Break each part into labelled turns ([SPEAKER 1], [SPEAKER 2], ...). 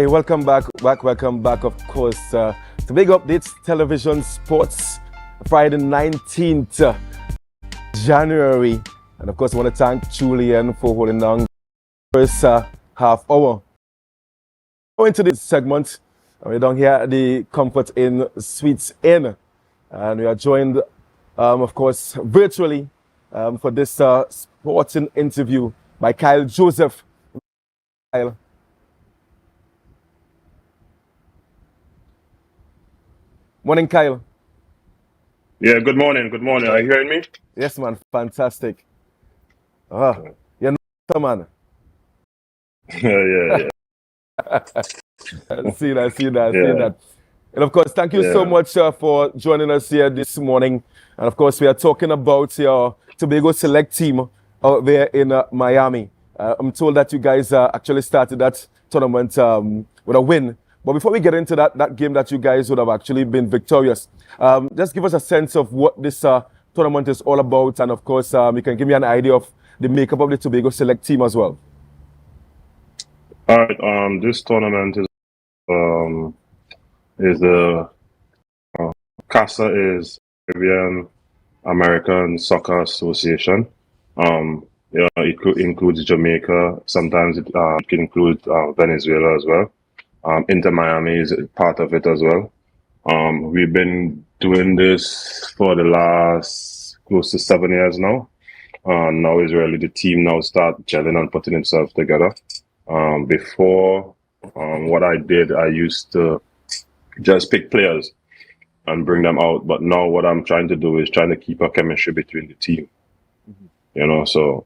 [SPEAKER 1] welcome back, of course, to Big Updates Television Sports, Friday 19th January. And of course, I want to thank Julien for holding down the first half hour. Going to this segment, we're down here at the Comfort Inn Suites Inn. And we are joined, of course, virtually for this sporting interview by Kyle Joseph. Kyle. Morning, Kyle.
[SPEAKER 2] Yeah, good morning. Good morning. Are you hearing me?
[SPEAKER 1] Yes, man. Fantastic. You're not, man.
[SPEAKER 2] Yeah.
[SPEAKER 1] I see that. And of course, thank you so much for joining us here this morning. And of course, we are talking about your Tobago Select team out there in Miami. I'm told that you guys actually started that tournament with a win. But before we get into that game that you guys would have actually been victorious, just give us a sense of what this tournament is all about. And of course, you can give me an idea of the makeup of the Tobago Select team as well.
[SPEAKER 2] All right. This tournament is the CASA is Caribbean American Soccer Association. It includes Jamaica. Sometimes it can include Venezuela as well. Inter Miami is part of it as well. We've been doing this for the last close to 7 years now. Now is really the team now start gelling and putting itself together. Before, what I did, I used to just pick players and bring them out. But now what I'm trying to do is trying to keep a chemistry between the team. So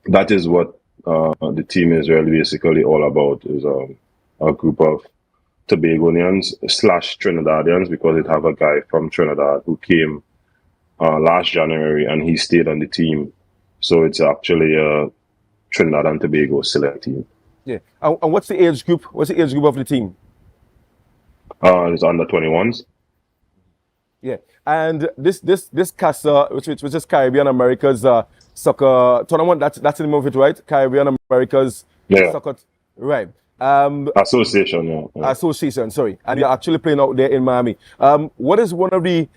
[SPEAKER 2] that is what the team is really basically all about, is a group of Tobagonians / Trinidadians, because it have a guy from Trinidad who came last January and he stayed on the team. So it's actually a Trinidad and Tobago select team.
[SPEAKER 1] Yeah. And what's the age group? What's the age group of the team?
[SPEAKER 2] It's under 21s.
[SPEAKER 1] Yeah. And this CASA, which is Caribbean America's soccer tournament, that's the name of it, right? Caribbean America's soccer, right?
[SPEAKER 2] Association, yeah.
[SPEAKER 1] Association, sorry. And you're actually playing out there in Miami. What is one of the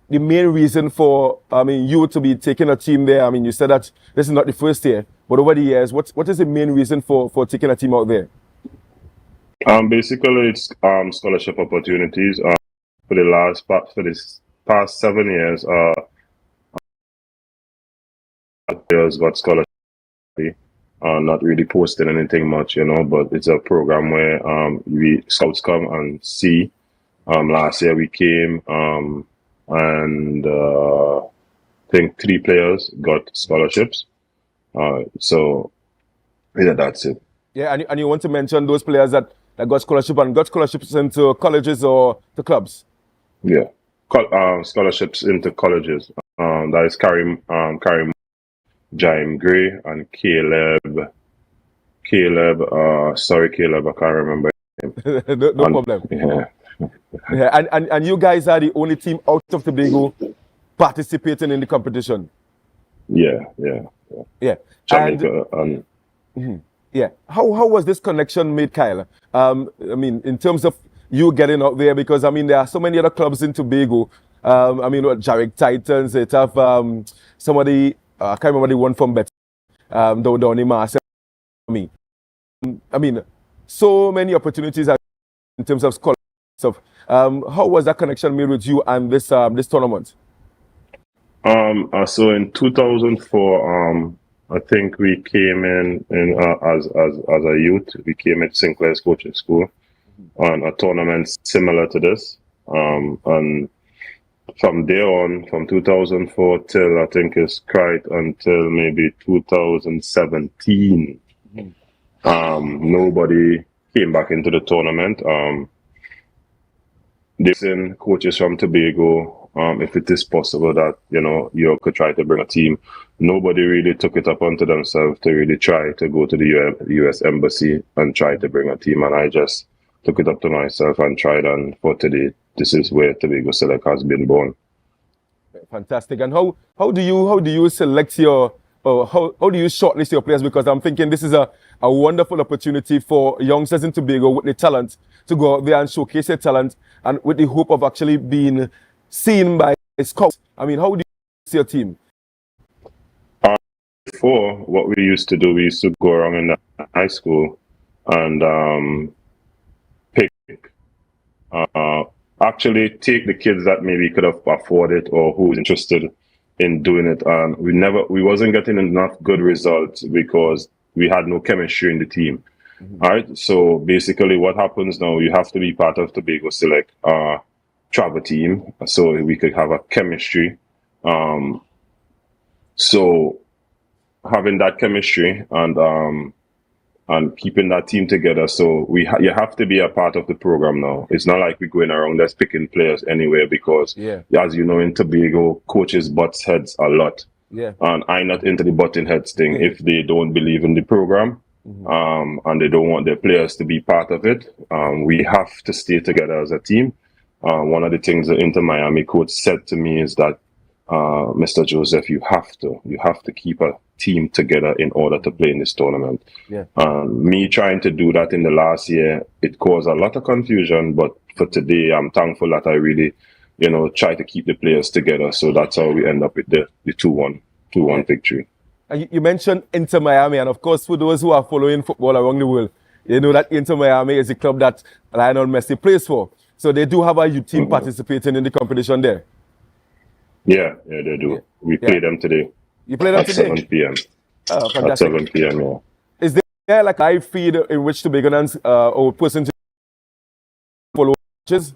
[SPEAKER 1] main reason for you to be taking a team there? I mean, you said that this is not the first year, but over the years, what is the main reason for taking a team out there?
[SPEAKER 2] Basically, it's scholarship opportunities. For this past 7 years, players got scholarship. Not really posting anything much, but it's a program where scouts come and see. Last year we came and I think 3 players got scholarships. So yeah, that's it.
[SPEAKER 1] Yeah, and you want to mention those players that got scholarships into colleges or to clubs?
[SPEAKER 2] Yeah, scholarships into colleges. That is Karim, Jaime Gray, and Caleb. Sorry, Caleb, I can't remember him.
[SPEAKER 1] no problem. Yeah, and you guys are the only team out of Tobago participating in the competition.
[SPEAKER 2] Yeah.
[SPEAKER 1] Jamaica, yeah. How was this connection made, Kyle? In terms of you getting out there, because there are so many other clubs in Tobago. Jarrick Titans. It have somebody. I can't remember the one from Better. Down in Marcius. So many opportunities in terms of scholarship stuff. How was that connection made with you and this tournament?
[SPEAKER 2] So in 2004, I think we came in as a youth. We came at Sinclair's coaching school on a tournament similar to this. And from there on, from 2004 till I think it's quite until maybe 2017, nobody came back into the tournament. They've seen coaches from Tobago, if it is possible that, you could try to bring a team. Nobody really took it up onto themselves to really try to go to the U.S. Embassy and try to bring a team. And I just took it up to myself and tried, and for today, this is where Tobago Select has been born.
[SPEAKER 1] Fantastic. And how do you select your how do you shortlist your players? Because I'm thinking this is a wonderful opportunity for youngsters in Tobago with the talent to go out there and showcase their talent, and with the hope of actually being seen by scouts. I mean, how do you see your team?
[SPEAKER 2] Before, what we used to do, we used to go around in the high school and pick, actually take the kids that maybe could have afforded or who was interested in doing it. And we wasn't getting enough good results because we had no chemistry in the team. All right. So basically, what happens now? You have to be part of Tobago Select travel team, so we could have a chemistry. So having that chemistry and keeping that team together. So you have to be a part of the program now. It's not like we're going around just picking players anywhere because, as you know, in Tobago, coaches butts heads a lot.
[SPEAKER 1] Yeah.
[SPEAKER 2] And I'm not into the butting heads thing. If they don't believe in the program, and they don't want their players to be part of it, we have to stay together as a team. One of the things the Inter Miami coach said to me is that, Mr. Joseph, you have to keep a team together in order to play in this tournament.
[SPEAKER 1] Yeah.
[SPEAKER 2] Me trying to do that in the last year, it caused a lot of confusion, but for today, I'm thankful that I really, try to keep the players together. So that's how we end up with the 2-1 victory.
[SPEAKER 1] And you mentioned Inter Miami, and of course, for those who are following football around the world, they know that Inter Miami is the club that Lionel Messi plays for. So they do have a youth team participating in the competition there.
[SPEAKER 2] Yeah, they do.
[SPEAKER 1] Yeah.
[SPEAKER 2] We play them today.
[SPEAKER 1] You play them
[SPEAKER 2] at
[SPEAKER 1] today?
[SPEAKER 2] 7 p.m.
[SPEAKER 1] Oh, fantastic.
[SPEAKER 2] At 7 p.m., yeah.
[SPEAKER 1] Is there like a live feed in which Tobagonians or person to follow matches?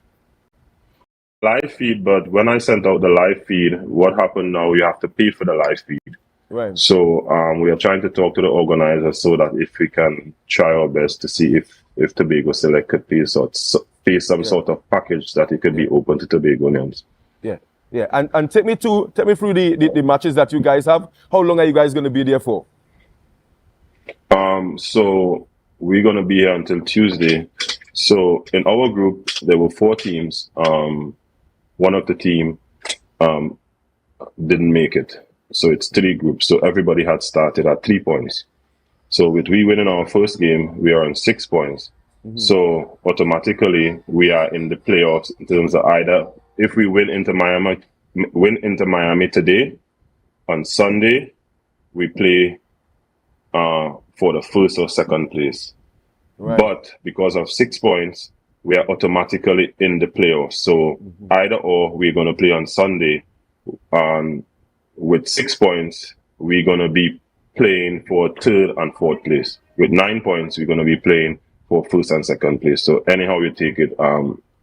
[SPEAKER 2] Live feed, but when I sent out the live feed, what happened now, you have to pay for the live feed.
[SPEAKER 1] Right.
[SPEAKER 2] So we are trying to talk to the organizers so that if we can try our best to see if Tobago Select could pay some sort of package that it could be open to Tobagonians.
[SPEAKER 1] Yeah. Yeah, and take me through the matches that you guys have. How long are you guys going to be there for?
[SPEAKER 2] So we're going to be here until Tuesday. So in our group, there were 4 teams. One of the team didn't make it. So it's 3 groups. So everybody had started at 3 points. So with we winning our first game, we are on 6 points. So automatically we are in the playoffs in terms of either if we win Inter Miami today, on Sunday, we play for the first or second place. Right. But because of 6 points, we are automatically in the playoffs. So either or, we're going to play on Sunday. With 6 points, we're going to be playing for 3rd and 4th place. With 9 points, we're going to be playing for 1st and 2nd place. So anyhow you take it,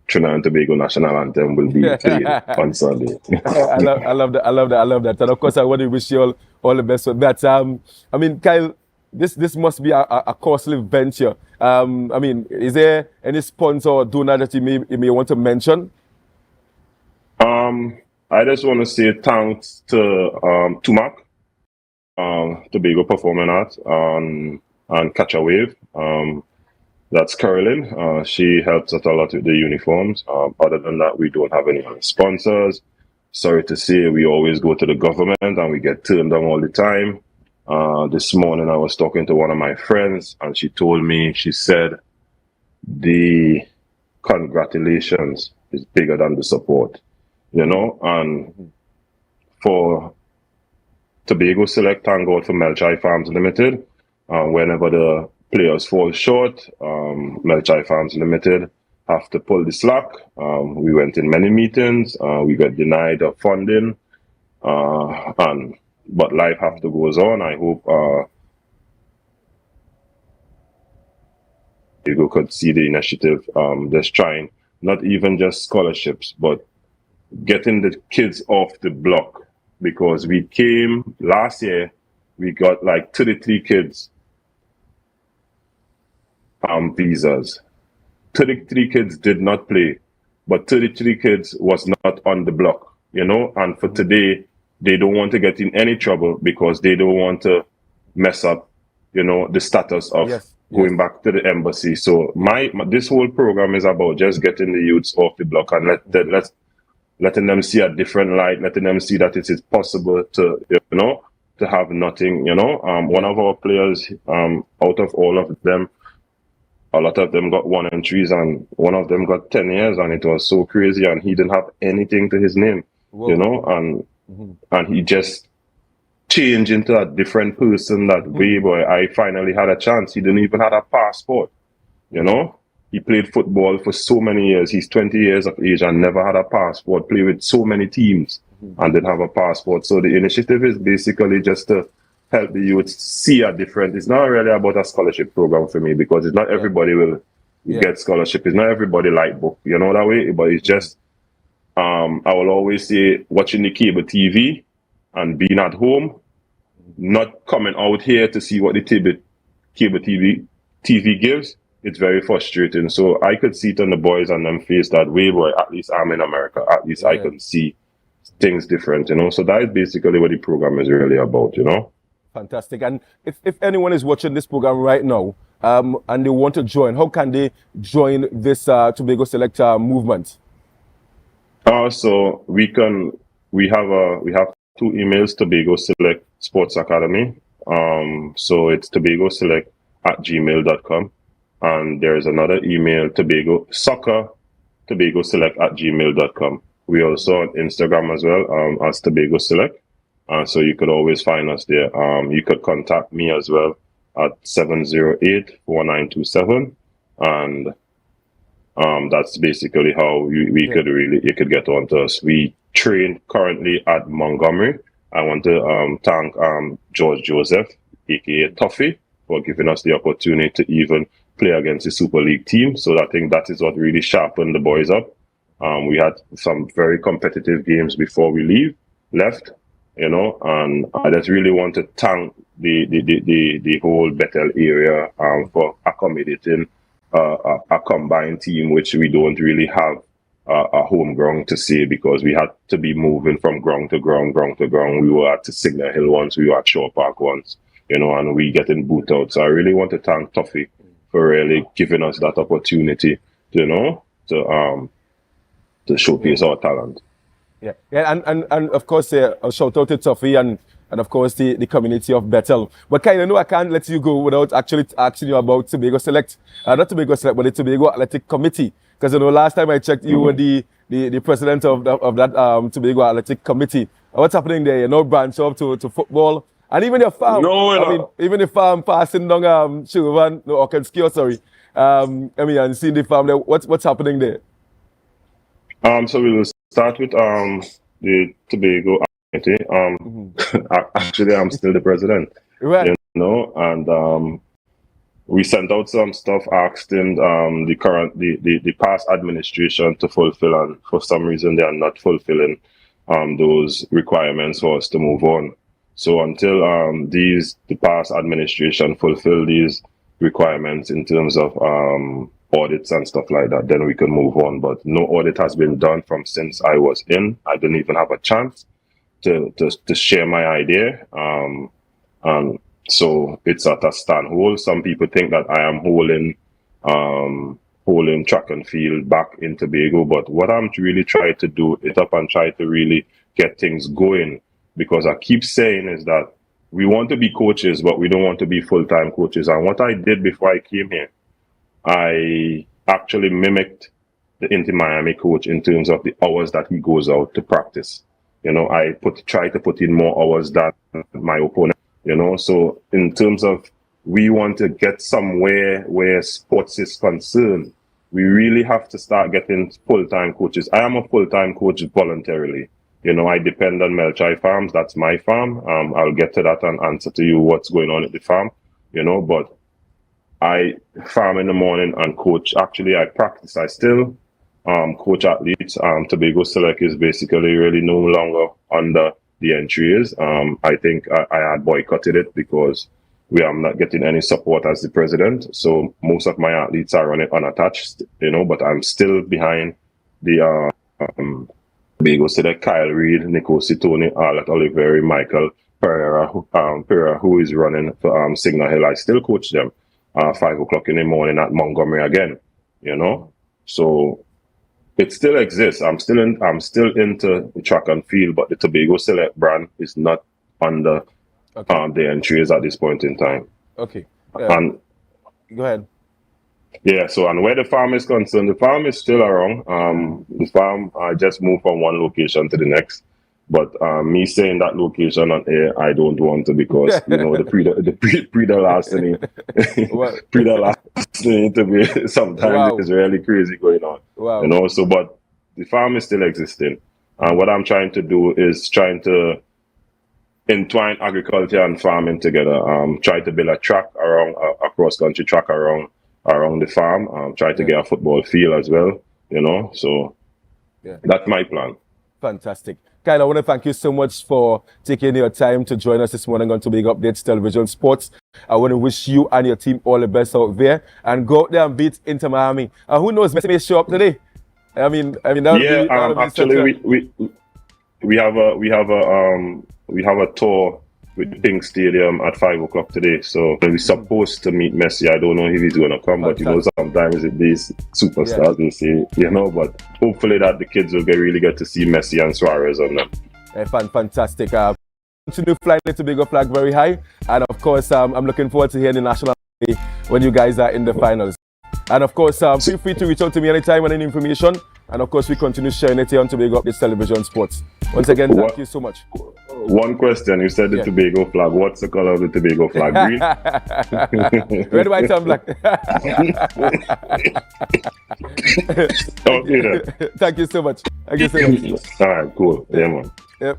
[SPEAKER 2] Trinidad and Tobago national anthem will be played on Sunday.
[SPEAKER 1] I love that. And of course, I want to wish you all the best with that. I mean, Kyle, this must be a costly venture. I mean, is there any sponsor or donor that you may want to mention?
[SPEAKER 2] I just want to say thanks to Tumac, Tobago Performing Arts, and Catch a Wave. That's Carolyn. She helps us a lot with the uniforms. Other than that, we don't have any other sponsors. Sorry to say, we always go to the government and we get turned down all the time. This morning, I was talking to one of my friends and she told me, she said, the congratulations is bigger than the support, and for Tobago Select, thank God for Melchai Farms Limited. Whenever the players fall short, Melchai Farms Limited have to pull the slack. We went in many meetings. We got denied of funding, but life have to goes on. I hope you could see the initiative. Just trying, not even just scholarships, but getting the kids off the block. Because we came last year, we got like 33 kids visas. 33 kids did not play, but 33 kids was not on the block, and for today, they don't want to get in any trouble because they don't want to mess up, the status of going back to the embassy. So this whole program is about just getting the youths off the block and letting them see a different light, letting them see that it is possible to to have nothing, you know. One of our players, out of all of them, a lot of them got 1 and 3s, and one of them got 10 years, and it was so crazy, and he didn't have anything to his name,
[SPEAKER 1] Whoa.
[SPEAKER 2] you know, and he just changed into a different person that way, boy. I finally had a chance. He didn't even have a passport, you know. He played football for so many years. He's 20 years of age and never had a passport, played with so many teams and didn't have a passport. So the initiative is basically just to help the youth see a different. It's not really about a scholarship program for me, because it's not everybody will get scholarship. It's not everybody like book, you know, that way. But it's just, I will always say, watching the cable TV and being at home, not coming out here to see what the cable TV gives. It's very frustrating. So I could see it on the boys and them face that way, boy, at least I'm in America. At least I can see things different, you know. So that is basically what the program is really about, you know.
[SPEAKER 1] Fantastic. And if anyone is watching this program right now, and they want to join, how can they join this Tobago Select movement?
[SPEAKER 2] So we have 2 emails: Tobago Select Sports Academy. So it's tobagoselect@gmail.com. And there's another email, Tobago Select@gmail.com. We also on Instagram as well, as Tobago Select. So you could always find us there. You could contact me as well at 708-4927. And that's basically how you could get onto us. We train currently at Montgomery. I want to thank George Joseph, aka Tuffy, for giving us the opportunity to even play against the Super League team. So I think that is what really sharpened the boys up. We had some very competitive games before we left, you know, and I just really want to thank the whole Bethel area for accommodating a combined team, which we don't really have a home ground to say, because we had to be moving from ground to ground. We were at Signal Hill once, we were at Shaw Park once, you know, and we getting boot out. So I really want to thank Tuffy for really giving us that opportunity, you know, to showcase our talent.
[SPEAKER 1] Yeah, and of course, a shout out to Tuffy and of course the community of Bethel. But kind of know I can't let you go without actually asking you about Tobago Select, not Tobago Select, but the Tobago Athletic Committee. Because you know, last time I checked, you were the president of that Tobago Athletic Committee. What's happening there? You know, branch off to football. And even your farm, even the farm passing down Skeete, and seeing the farm there, what's happening there?
[SPEAKER 2] So we will start with the Tobago Committee. Actually, I'm still the president,
[SPEAKER 1] right?
[SPEAKER 2] You know, and we sent out some stuff asking the past administration to fulfill, and for some reason they are not fulfilling those requirements for us to move on. So until the past administration fulfill these requirements in terms of audits and stuff like that, then we can move on. But no audit has been done from since I was in. I didn't even have a chance to share my idea. So it's at a standhold. Some people think that I am holding track and field back in Tobago, but what I'm really trying to do is up and try to really get things going. Because I keep saying is that we want to be coaches, but we don't want to be full-time coaches. And what I did before I came here, I actually mimicked the Inter Miami coach in terms of the hours that he goes out to practice. You know, I try to put in more hours than my opponent, you know. So in terms of we want to get somewhere where sports is concerned, we really have to start getting full-time coaches. I am a full-time coach voluntarily. You know, I depend on Melchai Farms. That's my farm. I'll get to that and answer to you what's going on at the farm, you know, but I farm in the morning and coach. Actually, I practice. I still coach athletes. Tobago Select is basically really no longer under the entries. I think I had boycotted it because we are not getting any support as the president. So most of my athletes are running unattached, you know, but I'm still behind the Tobago Select, Kyle Reed, Nico Citoni, Arlette Oliveri, Michael Pereira, who is running for Signal Hill. I still coach them 5 o'clock in the morning at Montgomery again, you know. So it still exists. I'm still into the track and field, but the Tobago Select brand is not under their entries at this point in time.
[SPEAKER 1] Okay.
[SPEAKER 2] And
[SPEAKER 1] go ahead.
[SPEAKER 2] Yeah, so and where the farm is concerned, the farm is still around. The farm, I just moved from one location to the next. But me saying that location on air, I don't want to, because the pre-larceny interview sometimes is really crazy going on.
[SPEAKER 1] Wow.
[SPEAKER 2] So but the farm is still existing. And what I'm trying to do is trying to entwine agriculture and farming together. Try to build a track around a cross-country track around the farm. Try to get a football field as well. So that's my plan.
[SPEAKER 1] Fantastic. Kyle, I want to thank you so much for taking your time to join us this morning on Tobago Updates Television Sports. I want to wish you and your team all the best out there, and go out there and beat Inter Miami. And who knows, Messi may show up today. I mean,
[SPEAKER 2] actually, we have a tour with Pink Stadium at 5 o'clock today. So we're supposed to meet Messi. I don't know if he's going to come, but sometimes it these superstars, they say, but hopefully that the kids will really get to see Messi and Suarez on them.
[SPEAKER 1] Fantastic. Continue flying the Tobago flag very high. And of course, I'm looking forward to hearing the national day when you guys are in the finals. And of course, feel free to reach out to me anytime with any information. And of course, we continue sharing it here on Tobago Updates Television Sports. Once again, thank you so much.
[SPEAKER 2] One question, you said the Tobago flag. What's the color of the Tobago flag? Green?
[SPEAKER 1] Red, white, and black.
[SPEAKER 2] Okay, then.
[SPEAKER 1] Thank you so much.
[SPEAKER 2] All right, cool. Yeah, man.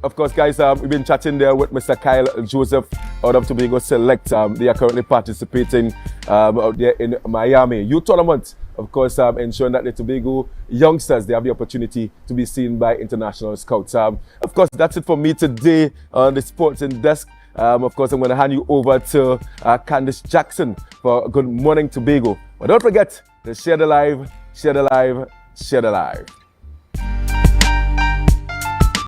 [SPEAKER 1] Of course, guys, we've been chatting there with Mr. Kyle Joseph out of Tobago Select. They are currently participating out there in Miami Youth Tournament. Of course, ensuring that the Tobago youngsters, they have the opportunity to be seen by international scouts. Of course, that's it for me today on the Sports in Desk. Of course, I'm going to hand you over to Candice Jackson for Good Morning Tobago. But don't forget to share the live, share the live, share the live.